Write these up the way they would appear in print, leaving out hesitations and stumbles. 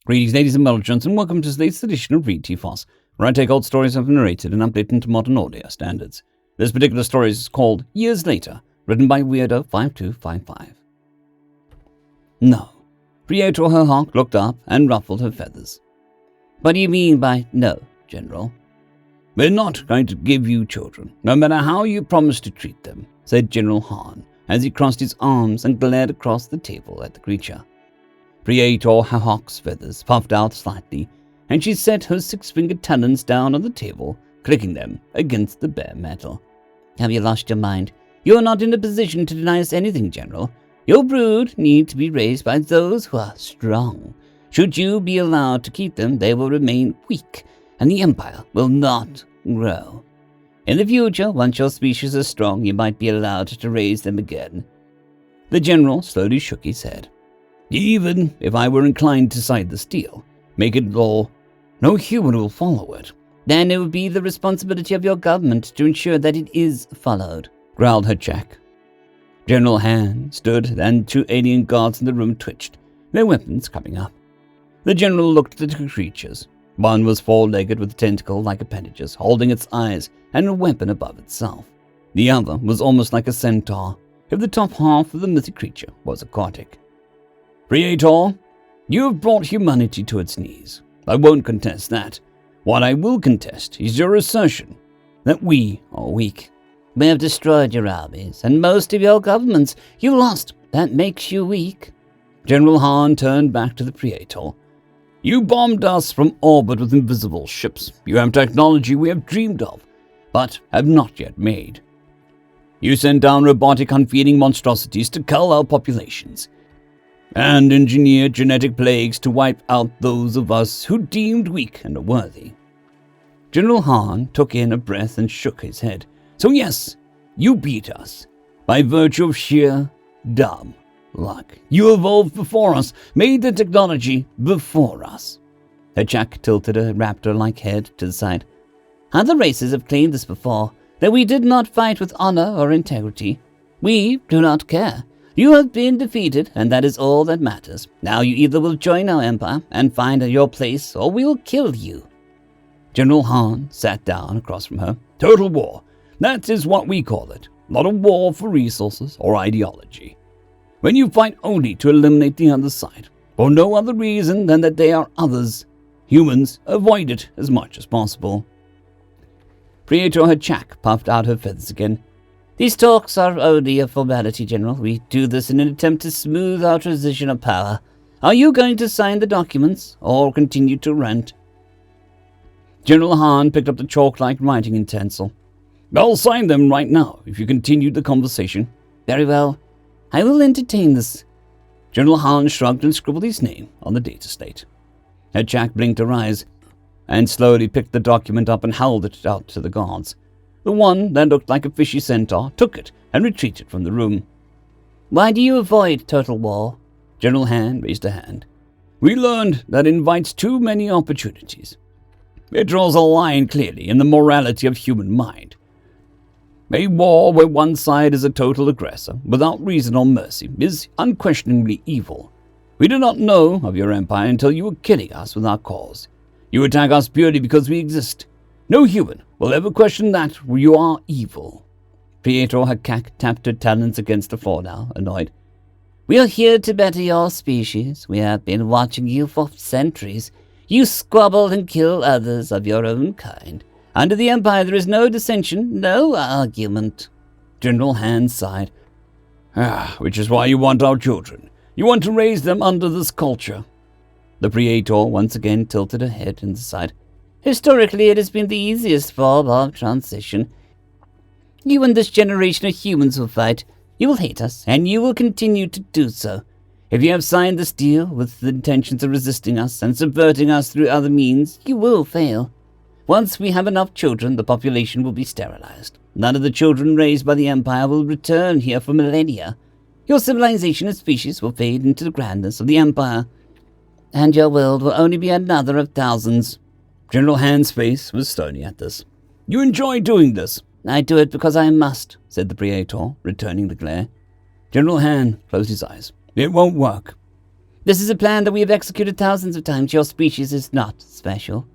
Greetings, ladies and gentlemen, and welcome to today's edition of RE366, where I take old stories I've narrated and update them to modern audio standards. This particular story is called Years Later, written by Weirdo5255. No. Prietor her hawk looked up and ruffled her feathers. What do you mean by no, General? We're not going to give you children, no matter how you promise to treat them, said General Hahn, as he crossed his arms and glared across the table at the creature. Prietor her hawk's feathers puffed out slightly, and she set her six-fingered talons down on the table, clicking them against the bare metal. Have you lost your mind? You're not in a position to deny us anything, General. Your brood need to be raised by those who are strong. Should you be allowed to keep them, they will remain weak, and the Empire will not grow. In the future, once your species is strong, you might be allowed to raise them again. The General slowly shook his head. Even if I were inclined to side the steel, make it law, no human will follow it. Then it would be the responsibility of your government to ensure that it is followed, growled Hechak. General Han stood, and two alien guards in the room twitched, their weapons coming up. The general looked at the creatures. One was four-legged with tentacle-like appendages, holding its eyes and a weapon above itself. The other was almost like a centaur, if the top half of the mythic creature was aquatic. Prietor, you have brought humanity to its knees. I won't contest that. What I will contest is your assertion that we are weak. We have destroyed your armies and most of your governments. You lost. That makes you weak. General Hahn turned back to the Prietor. You bombed us from orbit with invisible ships. You have technology we have dreamed of, but have not yet made. You sent down robotic unfeeling monstrosities to cull our populations, and engineered genetic plagues to wipe out those of us who deemed weak and unworthy. General Hahn took in a breath and shook his head. So yes, you beat us, by virtue of sheer dumb luck. You evolved before us, made the technology before us. Hechak tilted a raptor-like head to the side. Other races have claimed this before, that we did not fight with honor or integrity. We do not care. You have been defeated, and that is all that matters. Now you either will join our empire and find your place, or we will kill you. General Hahn sat down across from her. Total war. That is what we call it. Not a war for resources or ideology. When you fight only to eliminate the other side, for no other reason than that they are others, humans avoid it as much as possible. Prietor Hechak puffed out her feathers again. These talks are only a formality, General. We do this in an attempt to smooth our transition of power. Are you going to sign the documents, or continue to rant? General Hahn picked up the chalk-like writing utensil. I'll sign them right now, if you continue the conversation. Very well. I will entertain this. General Hahn shrugged and scribbled his name on the data slate. Hechak blinked her eyes, and slowly picked the document up and held it out to the guards. The one that looked like a fishy centaur took it and retreated from the room. Why do you avoid total war? General Han raised a hand. We learned that it invites too many opportunities. It draws a line clearly in the morality of human mind. A war where one side is a total aggressor, without reason or mercy, is unquestioningly evil. We did not know of your empire until you were killing us with our cause. You attack us purely because we exist. No human will ever question that you are evil. Prietor Hechak tapped her talons against the floor now, annoyed. We are here to better your species. We have been watching you for centuries. You squabble and kill others of your own kind. Under the Empire there is no dissension, no argument. General Han sighed. Which is why you want our children. You want to raise them under this culture. The Prietor once again tilted her head and sighed. Historically, it has been the easiest form of transition. You and this generation of humans will fight. You will hate us, and you will continue to do so. If you have signed this deal with the intentions of resisting us and subverting us through other means, you will fail. Once we have enough children, the population will be sterilized. None of the children raised by the Empire will return here for millennia. Your civilization and species will fade into the grandness of the Empire, and your world will only be another of thousands. General Han's face was stony at this. You enjoy doing this. I do it because I must, said the Prietor, returning the glare. General Han closed his eyes. It won't work. This is a plan that we have executed thousands of times. Your species is not special.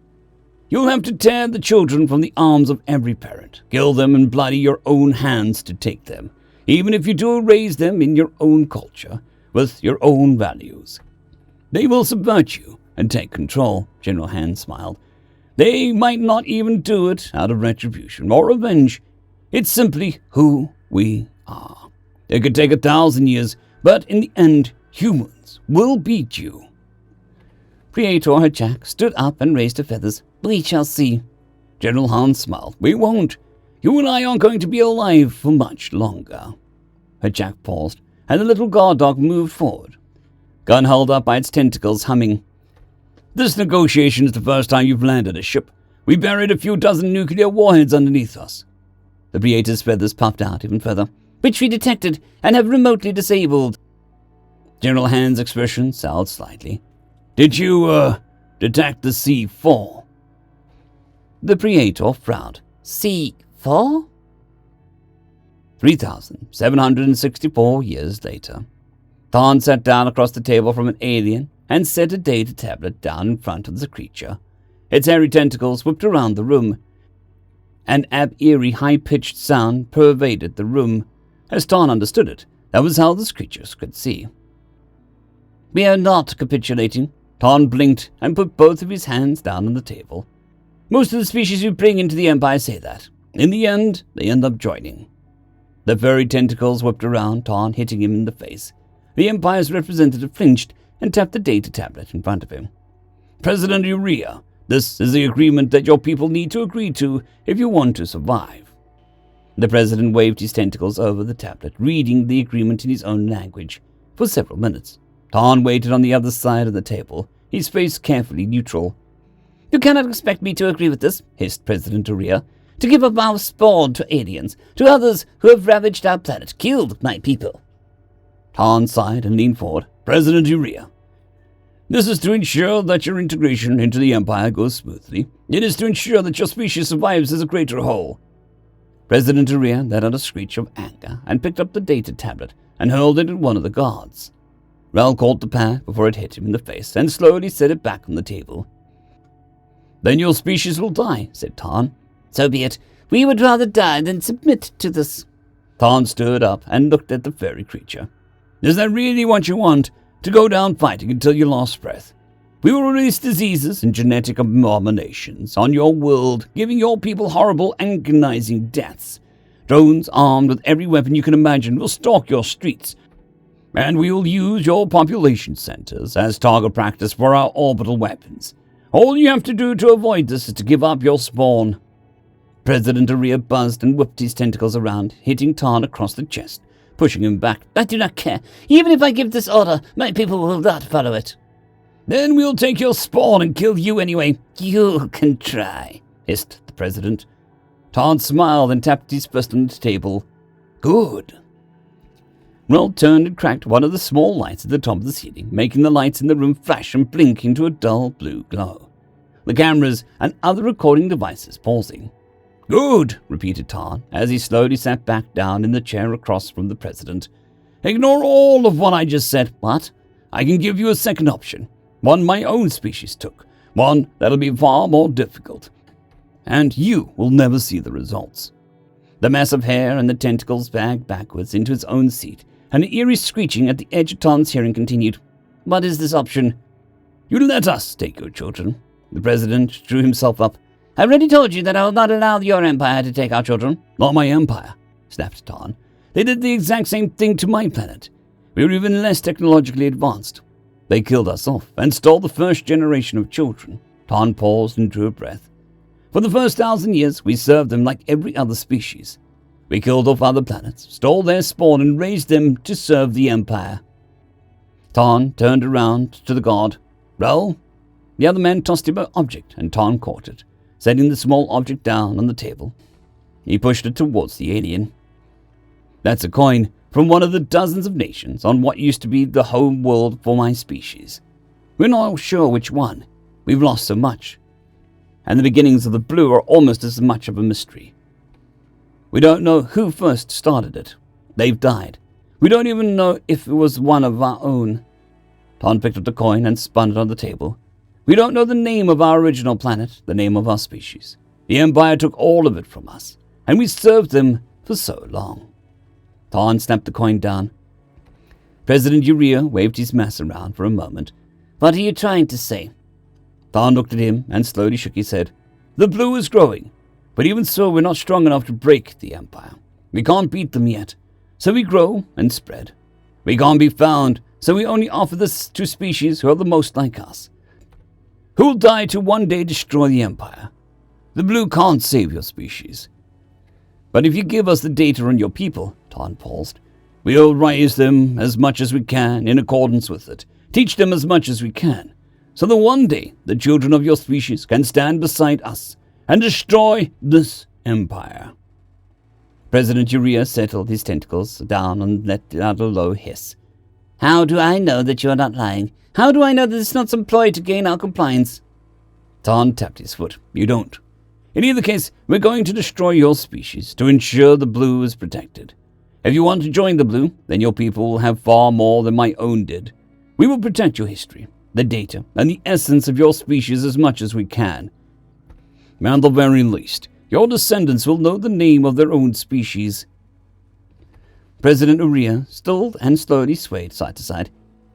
You'll have to tear the children from the arms of every parent, kill them and bloody your own hands to take them, even if you do raise them in your own culture, with your own values. They will subvert you and take control, General Hand smiled. They might not even do it out of retribution or revenge. It's simply who we are. It could take 1,000 years, but in the end, humans will beat you. Praetor Hajak stood up and raised her feathers. We shall see. General Han smiled. We won't. You and I aren't going to be alive for much longer. Hajak paused, and the little guard dog moved forward, gun held up by its tentacles, humming. This negotiation is the first time you've landed a ship. We buried a few dozen nuclear warheads underneath us. The Praetor's feathers puffed out even further, which we detected and have remotely disabled. General Hand's expression soured slightly. Did you, detect the C4? The Praetor frowned. C4? 3,764 years later. Thorn sat down across the table from an alien and set a data tablet down in front of the creature. Its hairy tentacles whipped around the room. An eerie, high-pitched sound pervaded the room. As Thorn understood it, that was how the creatures could see. We are not capitulating. Thorn blinked and put both of his hands down on the table. Most of the species you bring into the Empire say that. In the end, they end up joining. The furry tentacles whipped around Thorn, hitting him in the face. The Empire's representative flinched and tapped the data tablet in front of him. President Urea, this is the agreement that your people need to agree to if you want to survive. The president waved his tentacles over the tablet, reading the agreement in his own language. For several minutes, Thorn waited on the other side of the table, his face carefully neutral. You cannot expect me to agree with this, hissed President Urea. To give up our spawn to aliens, to others who have ravaged our planet, killed my people. Thorn sighed and leaned forward. President Urea, this is to ensure that your integration into the Empire goes smoothly. It is to ensure that your species survives as a greater whole. President Urea let out a screech of anger and picked up the data tablet and hurled it at one of the guards. Rel caught the pad before it hit him in the face and slowly set it back on the table. Then your species will die, said Thorn. So be it. We would rather die than submit to this. Thorn stood up and looked at the furry creature. Is that really what you want? To go down fighting until your last breath? We will release diseases and genetic abominations on your world, giving your people horrible, agonizing deaths. Drones armed with every weapon you can imagine will stalk your streets. And we will use your population centers as target practice for our orbital weapons. All you have to do to avoid this is to give up your spawn. President Urea buzzed and whipped his tentacles around, hitting Thorn across the chest, pushing him back. I do not care. Even if I give this order, my people will not follow it. Then we'll take your spawn and kill you anyway. You can try, hissed the president. Thorn smiled and tapped his fist on the table. Good. Rel turned and cracked one of the small lights at the top of the ceiling, making the lights in the room flash and blink into a dull blue glow. The cameras and other recording devices pausing. Good, repeated Thorn, as he slowly sat back down in the chair across from the president. Ignore all of what I just said, but I can give you a second option. One my own species took. One that'll be far more difficult. And you will never see the results. The mass of hair and the tentacles bagged backwards into its own seat, and an eerie screeching at the edge of Thorn's hearing continued. What is this option? You let us take your children. The president drew himself up. I already told you that I will not allow your empire to take our children. Not my empire, snapped Thorn. They did the exact same thing to my planet. We were even less technologically advanced. They killed us off and stole the first generation of children. Thorn paused and drew a breath. For the first 1,000 years, we served them like every other species. We killed off other planets, stole their spawn, and raised them to serve the Empire. Thorn turned around to the guard. Rel? The other man tossed him an object, and Thorn caught it, setting the small object down on the table. He pushed it towards the alien. That's a coin from one of the dozens of nations on what used to be the home world for my species. We're not sure which one. We've lost so much. And the beginnings of the blue are almost as much of a mystery. We don't know who first started it. They've died. We don't even know if it was one of our own. Ton picked up the coin and spun it on the table. We don't know the name of our original planet, the name of our species. The Empire took all of it from us, and we served them for so long. Ton snapped the coin down. President Urea waved his mass around for a moment. What are you trying to say? Ton looked at him and slowly shook his head. The blue is growing, but even so we're not strong enough to break the Empire. We can't beat them yet, so we grow and spread. We can't be found, so we only offer this to species who are the most like us, who'll die to one day destroy the Empire. The blue can't save your species. But if you give us the data on your people, Ton paused, we'll raise them as much as we can in accordance with it, teach them as much as we can, so that one day the children of your species can stand beside us and destroy this Empire. President Urea settled his tentacles down and let out a low hiss. How do I know that you are not lying? How do I know that it's not some ploy to gain our compliance? Ton tapped his foot. You don't. In either case, we're going to destroy your species to ensure the blue is protected. If you want to join the blue, then your people will have far more than my own did. We will protect your history, the data, and the essence of your species as much as we can. At the very least, your descendants will know the name of their own species. President Urea stalled and slowly swayed side to side.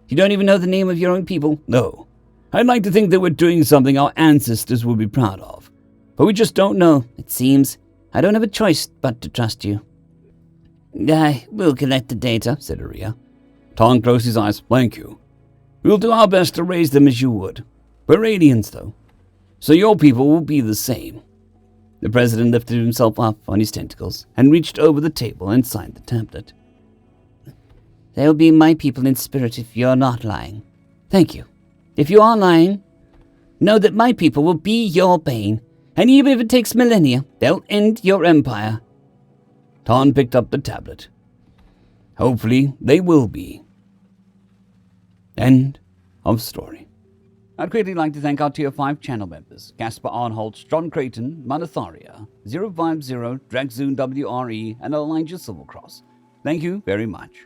You don't even know the name of your own people? No. I'd like to think that we're doing something our ancestors would be proud of. But we just don't know, it seems. I don't have a choice but to trust you. I will collect the data, said Urea. Ton closed his eyes. Thank you. We'll do our best to raise them as you would. We're aliens, though, so your people will be the same. The president lifted himself up on his tentacles and reached over the table and signed the tablet. They'll be my people in spirit if you're not lying. Thank you. If you are lying, know that my people will be your bane, and even if it takes millennia, they'll end your empire. Ton picked up the tablet. Hopefully, they will be. End of story. I'd quickly like to thank our Tier 5 channel members, Caspar Arnholtz, John Creighton, Manatharia, 050, Dragzoon WRE, and Elijah Silvercross. Thank you very much.